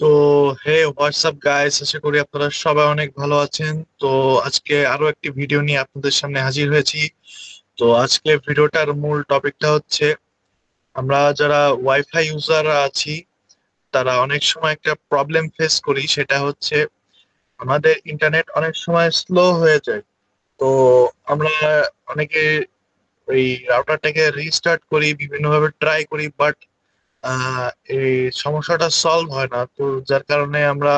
তো WhatsApp guys, আশা করি আপনারা সবাই অনেক ভালো আছেন। তো আজকে আরো একটি ভিডিও নিয়ে আপনাদের সামনে হাজির হয়েছি। তো আজকে ভিডিওটার মূল টপিকটা হচ্ছে আমরা যারা ওয়াইফাই ইউজার আছি তারা অনেক সময় একটা প্রবলেম ফেস করি, সেটা হচ্ছে আমাদের ইন্টারনেট অনেক সময় স্লো হয়ে যায়। তো আমরা অনেকে ওই রাউটারটাকে রিস্টার্ট করি, বিভিন্নভাবে ট্রাই করি, বাট এই সমস্যাটা সলভ হয় না। তো যার কারণে আমরা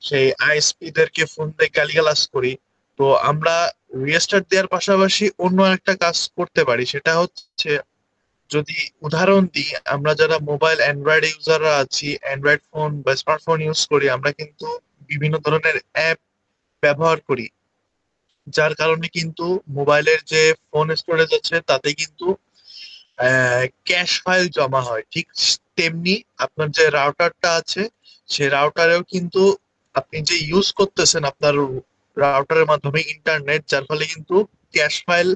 সেই আইএসপি দেরকে ফোন দিয়ে গালিগালাজ করি। তো আমরা রিস্টার্ট দেওয়ার পাশাপাশি অন্য একটা কাজ করতে পারি, সেটা হচ্ছে, যদি উদাহরণ দিই, আমরা যারা মোবাইল অ্যান্ড্রয়েড ইউজাররা আছি, অ্যান্ড্রয়েড ফোন বা স্মার্টফোন ইউজ করি, আমরা কিন্তু বিভিন্ন ধরনের অ্যাপ ব্যবহার করি, যার কারণে কিন্তু মোবাইলের যে ফোন স্টোরেজ আছে তাতে কিন্তু ক্যাশ ফাইল জমা হয়। ঠিক তেমনি আপনার যে রাউটারটা আছে, সে রাউটারেও কিন্তু আপনি যে ইউজ করতেছেন আপনার রাউটারের মাধ্যমে ইন্টারনেট, যার ফলে কিন্তু ক্যাশ ফাইল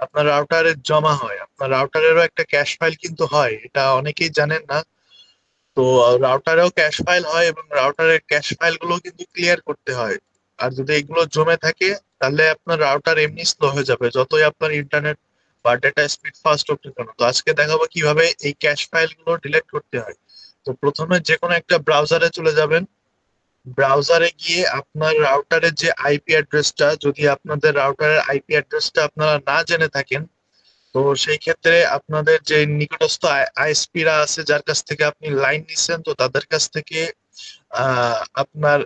আপনার রাউটারে জমা হয়। আপনার রাউটারেরও একটা ক্যাশ ফাইল কিন্তু হয়, এটা অনেকেই জানেন না। তো রাউটারেও ক্যাশ ফাইল হয় এবং রাউটারের ক্যাশ ফাইল গুলো কিন্তু ক্লিয়ার করতে হয়। আর যদি এগুলো জমে থাকে, তাহলে আপনার রাউটার এমনি স্লো হয়ে যাবে, যতই আপনার ইন্টারনেট বা ডেটা স্পিড ফাস্ট হোক না কেন। তো আজকে দেখাবো কিভাবে এই ক্যাশ ফাইল গুলো ডিলিট করতে হয়। তো প্রথমে যে কোনো একটা ব্রাউজারে চলে যাবেন। ব্রাউজারে গিয়ে আপনার রাউটারের যে আইপি অ্যাড্রেসটা, যদি আপনাদের রাউটারের আইপি অ্যাড্রেসটা আপনারা না জেনে থাকেন, তো সেই ক্ষেত্রে আপনাদের যে নিকটস্থ আইএসপিরা আছে, যার কাছ থেকে আপনি লাইন নিছেন, তো তাদের কাছ থেকে আপনার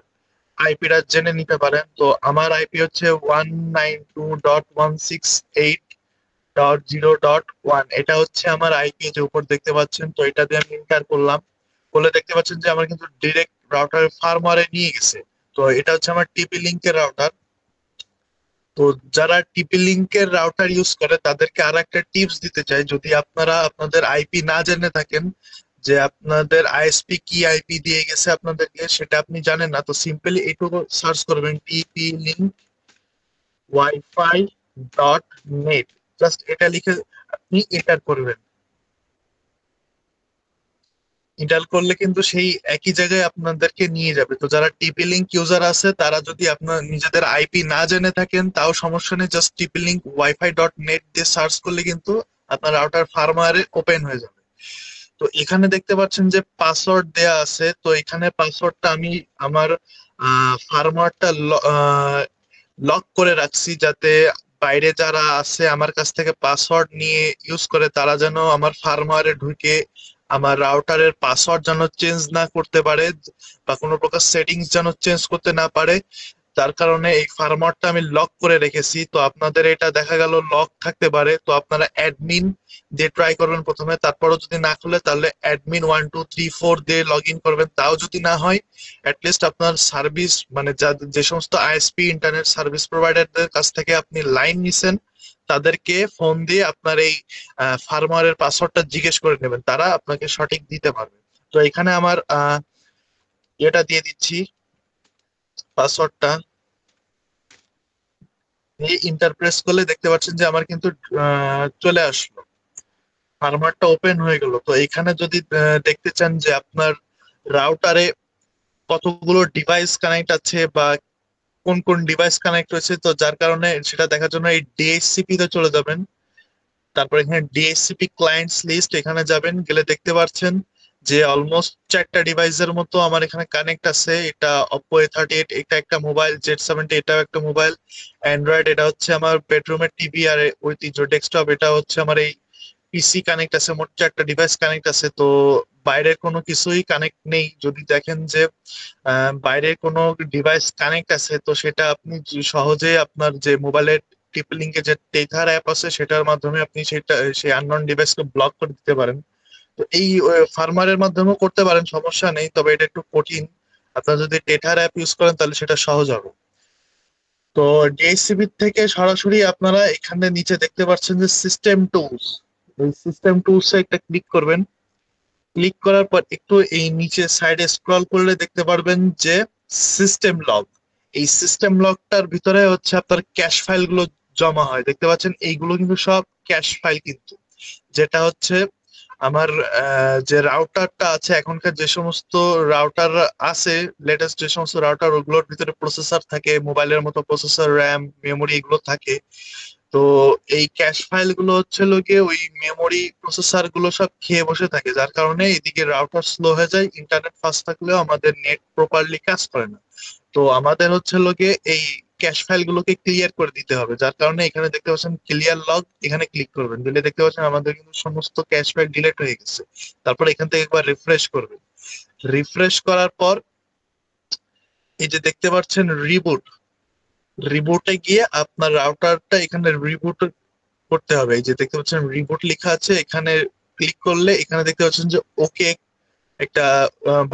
আইপিটা জেনে নিতে পারেন। তো আমার আইপি হচ্ছে 192.168.0.1। এটা হচ্ছে আমার আইপি, যে উপর দেখতে পাচ্ছেন। তো এটা দিয়ে আমি এন্টার করলাম, বলে দেখতে পাচ্ছেন যে আমার কিন্তু ডিরেক্ট রাউটারের ফার্মারে নিয়ে গেছে। তো এটা হচ্ছে আমার টিপি লিঙ্কের রাউটার। তো যারা টিপি লিঙ্কের রাউটার ইউজ করে তাদেরকে আর একটা টিপস দিতে চাই, যদি আপনারা আপনাদের আইপি না জেনে থাকেন, যে আপনাদের আইএসপি কি আইপি দিয়ে গেছে আপনাদেরকে, সেটা আপনি জানেন না, তো সিম্পলি এইটুকু সার্চ করবেন, টিপি link wifi dot net. Just এটা লিখে আপনি এন্টার করবেন। ইনস্টল করলে কিন্তু সেই একই জায়গায় আপনাদেরকে নিয়ে যাবে। তো যারা টিপি লিঙ্ক ইউজার আছে, তারা যদি আপনার নিজেদের আইপি না জেনে থাকেন তাও সমস্যা নেই, জাস্ট টিপি লিঙ্ক ওয়াইফাই ডট নেট দিয়ে সার্চ করলে কিন্তু আপনার রাউটার ফার্মওয়্যারে ওপেন হয়ে যাবে। তো এখানে দেখতে পাচ্ছেন যে পাসওয়ার্ড দেয়া আছে। তো এখানে পাসওয়ার্ডটা আমি আমার ফার্মওয়্যারটা লক করে রাখছি, যাতে বাইরে যারা আছে আমার কাছ থেকে পাসওয়ার্ড নিয়ে ইউজ করে, তারা যেন আমার ফার্মওয়্যারে ঢুকে আমার রাউটারের পাসওয়ার্ড যেন চেঞ্জ না করতে পারে, বা কোনো প্রকার সেটিংস যেন চেঞ্জ করতে না পারে। তার কারণে এই ফার্মওয়্যারটা আমি লক করে রেখেছি। তো আপনাদের এটা দেখা গেল লক থাকতে পারে, তো আপনারা অ্যাডমিন দিয়ে ট্রাই করবেন প্রথমে, তারপরও যদি না খুলে তাহলে অ্যাডমিন 1 2 3 4 দিয়ে লগ ইন করবেন। তাও যদি না হয়, অ্যাটলিস্ট আপনার সার্ভিস মানে যে সমস্ত আইএসপি ইন্টারনেট সার্ভিস প্রোভাইডারদের কাছ থেকে আপনি লাইন নিছেন, তাদেরকে ফোন দিয়ে আপনার এই ফার্মওয়্যারের পাসওয়ার্ডটা জিজ্ঞেস করে নেবেন, তারা আপনাকে সঠিক দিতে পারবে। তো এখানে আমার এটা দিয়ে দিচ্ছি, পাসওয়ার্ডটা এই ইন্টারপ্রেস করলে দেখতে পাচ্ছেন যে আমার কিন্তু চলে আসলো, ফার্মারটা ওপেন হয়ে গেল। তো এখানে যদি দেখতে চান যে আপনার রাউটারে কতগুলো ডিভাইস কানেক্ট আছে বা কোন কোন ডিভাইস কানেক্ট হয়েছে, তো যার কারণে সেটা দেখার জন্য এই ডিএইচসিপি তে চলে যাবেন। তারপর এখানে ডিএইচসিপি ক্লায়েন্টস লিস্ট, এখানে যাবেন, গেলে দেখতে পাচ্ছেন যে অলমোস্ট 4টা ডিভাইসের মতো আমার এখানে কানেক্ট আছে। এটা অপো A38, এটা একটা মোবাইল Z70, এটাও একটা মোবাইল অ্যান্ড্রয়েড, এটা হচ্ছে আমার বেডরুমের টিভি, আর ঐতিহ্য ডেস্কটপ, এটা হচ্ছে আমার এই পিসি কানেক্ট আছে। মোট 4টা ডিভাইস কানেক্ট আছে। তো বাইরের কোনো কিছুই কানেক্ট নেই। যদি দেখেন যে বাইরের কোনো ডিভাইস কানেক্ট আছে, তো সেটা আপনি সহজে আপনার যে মোবাইলের টিপি লিঙ্কে যে টেথার অ্যাপ আছে, সেটার মাধ্যমে আপনি সেটা সেই আননোন ডিভাইসকে ব্লক করে দিতে পারেন। তো এই ফার্মারের মাধ্যমেও করতে পারেন, সমস্যা নেই, তবে এটা একটু কঠিন। আপনারা যদি টেথার অ্যাপ ইউজ করেন তাহলে সেটা সহজ হবে। তো ডিএসসিবি থেকে সরাসরি আপনারা এখানে নিচে দেখতে পাচ্ছেন যে সিস্টেম টুলস, এই সিস্টেম টুলসে একটা ক্লিক করবেন। ক্লিক করার পর একটু এই নিচে সাইডে স্ক্রল করলে দেখতে পারবেন যে সিস্টেম লগ। এই সিস্টেম লগটার ভিতরে হচ্ছে আপনার ক্যাশ ফাইল গুলো জমা হয়, দেখতে পাচ্ছেন এইগুলো কিন্তু সব ক্যাশ ফাইল কিন্তু, যেটা হচ্ছে আমার যে রাউটারটা আছে এখনকার, যে সমস্ত রাউটার আছে লেটেস্ট, যে সমস্ত রাউটার ওগুলোর ভিতরে প্রসেসর থাকে, মোবাইলের মতো প্রসেসর, র্যাম, মেমোরি এগুলো থাকে। তো এই ক্যাশ ফাইল গুলো হচ্ছে গিয়ে ওই মেমোরি প্রসেসর গুলো সব খেয়ে বসে থাকে, যার কারণে এদিকে রাউটার স্লো হয়ে যায়। ইন্টারনেট ফাস্ট থাকলেও আমাদের নেট প্রপারলি কাজ করে না। তো আমাদের হচ্ছে গিয়ে এই ক্যাশ ফাইল গুলোকে ক্লিয়ার করে দিতে হবে, যার কারণে এখানে দেখতে পাচ্ছেন ক্লিয়ার লগ, এখানে ক্লিক করবেন, দিলে দেখতে পাচ্ছেন আমাদের কিন্তু সমস্ত ক্যাশ ফাইল ডিলিট হয়ে গেছে। তারপর এখান থেকে একবার রিফ্রেশ করবেন। রিফ্রেশ করার পর এই যে দেখতে পাচ্ছেন রিবুট, রিবুটে গিয়ে আপনার রাউটারটা এখানে রিবুট করতে হবে। এই যে দেখতে পাচ্ছেন রিবুট লেখা আছে, এখানে ক্লিক করলে এখানে দেখতে পাচ্ছেন যে ওকে একটা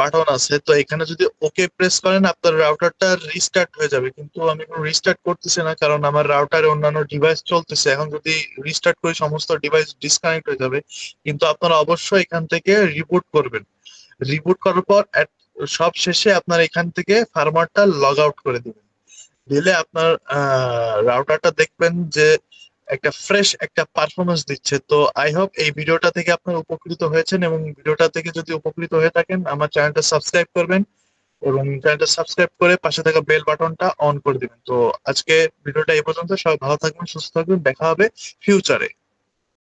বাটন আছে। তো এখানে যদি ওকে প্রেস করেন আপনার রাউটারটা রিস্টার্ট হয়ে যাবে, কিন্তু আমি কোনো রিস্টার্ট করতেছি না কারণ আমার রাউটারে অন্যান্য ডিভাইস চলতেছে। এখন যদি রিস্টার্ট করি সমস্ত ডিভাইস ডিসকানেক্ট হয়ে যাবে। কিন্তু আপনারা অবশ্যই এখান থেকে রিবুট করবেন। রিবুট করার পর সব শেষে আপনার এখান থেকে ফার্মারটা লগ আউট করে দিবেন। দিলে আপনার রাউটারটা দেখবেন যে একটা ফ্রেশ একটা পারফরমেন্স দিচ্ছে। তো আই হোপ এই ভিডিওটা থেকে আপনারা উপকৃত হয়েছেন, এবং ভিডিওটা থেকে যদি উপকৃত হয়ে থাকেন আমার চ্যানেলটা সাবস্ক্রাইব করবেন, এবং চ্যানেলটা সাবস্ক্রাইব করে পাশে থাকা বেল বাটনটা অন করে দিবেন। তো আজকে ভিডিওটা এই পর্যন্ত। সবাই ভালো থাকবেন, সুস্থ থাকবেন, দেখা হবে ফিউচারে।